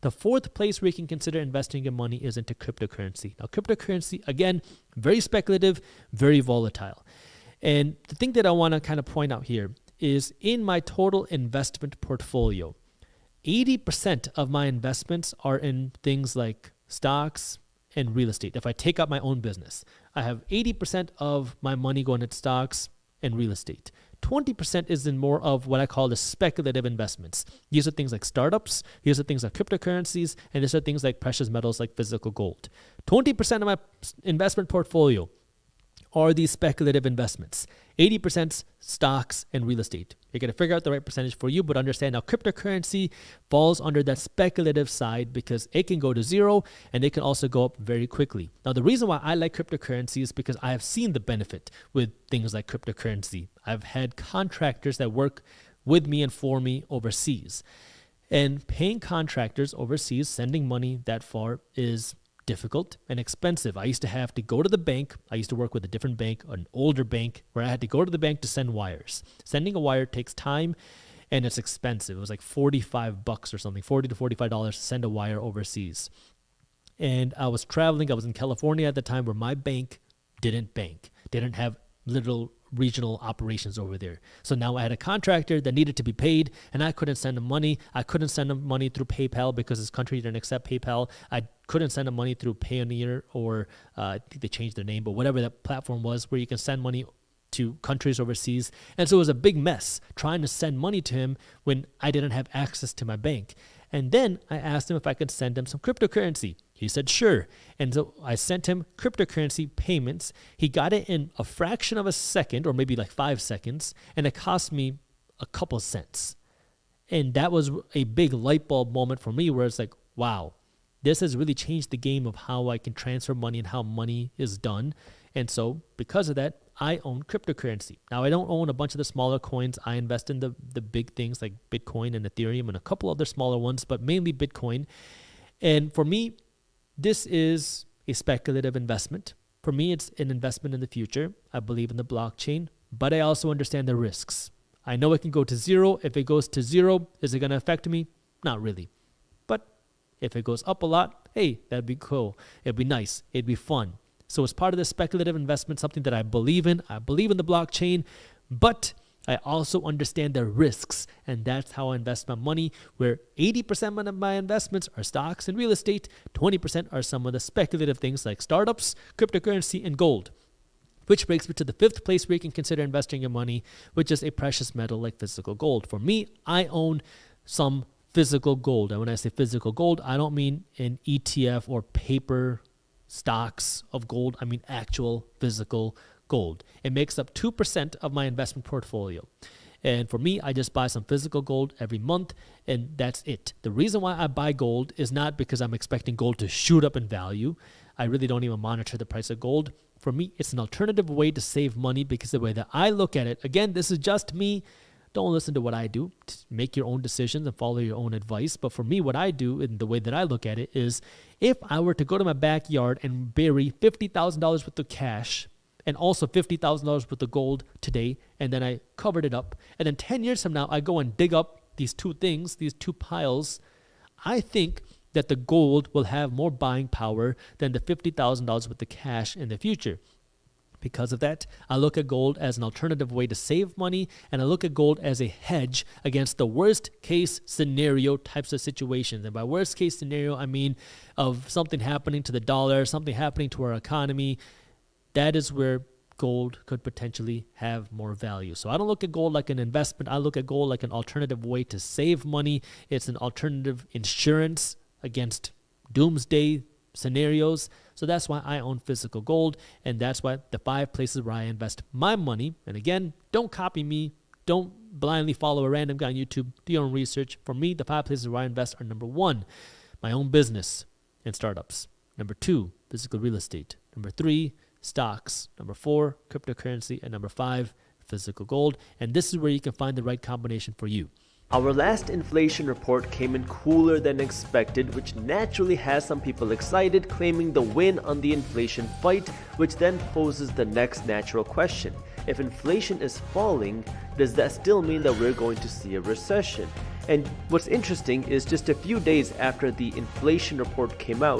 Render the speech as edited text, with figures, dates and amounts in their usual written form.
The fourth place where you can consider investing your money is into cryptocurrency. Now, cryptocurrency, again, very speculative, very volatile. And the thing that I want to kind of point out here is in my total investment portfolio, 80% of my investments are in things like stocks and real estate. If I take out my own business, I have 80% of my money going into stocks and real estate. 20% is in more of what I call the speculative investments. These are things like startups, these are things like cryptocurrencies, and these are things like precious metals like physical gold. 20% of my investment portfolio are these speculative investments. 80% stocks and real estate. You're going to figure out the right percentage for you, but understand now cryptocurrency falls under that speculative side because it can go to zero and it can also go up very quickly. Now, the reason why I like cryptocurrency is because I have seen the benefit with things like cryptocurrency. I've had contractors that work with me and for me overseas. And paying contractors overseas, sending money that far is difficult and expensive. I used to have to go to the bank. I used to work with a different bank, an older bank, where I had to go to the bank to send wires. Sending a wire takes time and it's expensive. It was like $45 or something, $40 to $45 to send a wire overseas. And I was traveling. I was in California at the time where my bank didn't have little regional operations over there. So now I had a contractor that needed to be paid and I couldn't send him money. I couldn't send him money through PayPal because his country didn't accept PayPal. I couldn't send him money through Payoneer or I think they changed their name, but whatever that platform was where you can send money to countries overseas. And so it was a big mess trying to send money to him when I didn't have access to my bank. And then I asked him if I could send him some cryptocurrency. He said, sure. And so I sent him cryptocurrency payments. He got it in a fraction of a second, or maybe like 5 seconds, and it cost me a couple cents. And that was a big light bulb moment for me where it's like, wow, this has really changed the game of how I can transfer money and how money is done. And so because of that, I own cryptocurrency. Now, I don't own a bunch of the smaller coins. I invest in the big things like Bitcoin and Ethereum and a couple other smaller ones, but mainly Bitcoin. And for me, this is a speculative investment. For me, it's an investment in the future. I believe in the blockchain, but I also understand the risks. I know it can go to zero. If it goes to zero, is it going to affect me? Not really. But if it goes up a lot, hey, that'd be cool. It'd be nice. It'd be fun. So as part of this speculative investment, something that I believe in the blockchain, but I also understand the risks, and that's how I invest my money, where 80% of my investments are stocks and real estate, 20% are some of the speculative things like startups, cryptocurrency, and gold. Which brings me to the fifth place where you can consider investing your money, which is a precious metal like physical gold. For me, I own some physical gold. And when I say physical gold, I don't mean an ETF or paper stocks of gold. I mean actual physical gold. It makes up 2% of my investment portfolio. And for me, I just buy some physical gold every month, and that's it. The reason why I buy gold is not because I'm expecting gold to shoot up in value. I really don't even monitor the price of gold. For me, it's an alternative way to save money because the way that I look at it, again, this is just me. Don't listen to what I do. Make your own decisions and follow your own advice. But for me, what I do and the way that I look at it is if I were to go to my backyard and bury $50,000 worth of cash and also $50,000 worth of gold today, and then I covered it up, and then 10 years from now, I go and dig up these two things, these two piles, I think that the gold will have more buying power than the $50,000 worth of cash in the future. Because of that, I look at gold as an alternative way to save money, and I look at gold as a hedge against the worst case scenario types of situations. And by worst case scenario, I mean of something happening to the dollar, something happening to our economy. That is where gold could potentially have more value. So I don't look at gold like an investment. I look at gold like an alternative way to save money. It's an alternative insurance against doomsday scenarios. So that's why I own physical gold, and that's why the 5 places where I invest my money. And again, don't copy me. Don't blindly follow a random guy on YouTube. Do your own research. For me, the 5 places where I invest are: number 1, my own business and startups. Number 2, physical real estate. Number 3, stocks. Number 4, cryptocurrency. And number 5, physical gold. And this is where you can find the right combination for you. Our last inflation report came in cooler than expected, which naturally has some people excited, claiming the win on the inflation fight, which then poses the next natural question. if inflation is falling, does that still mean that we're going to see a recession? And what's interesting is just a few days after the inflation report came out,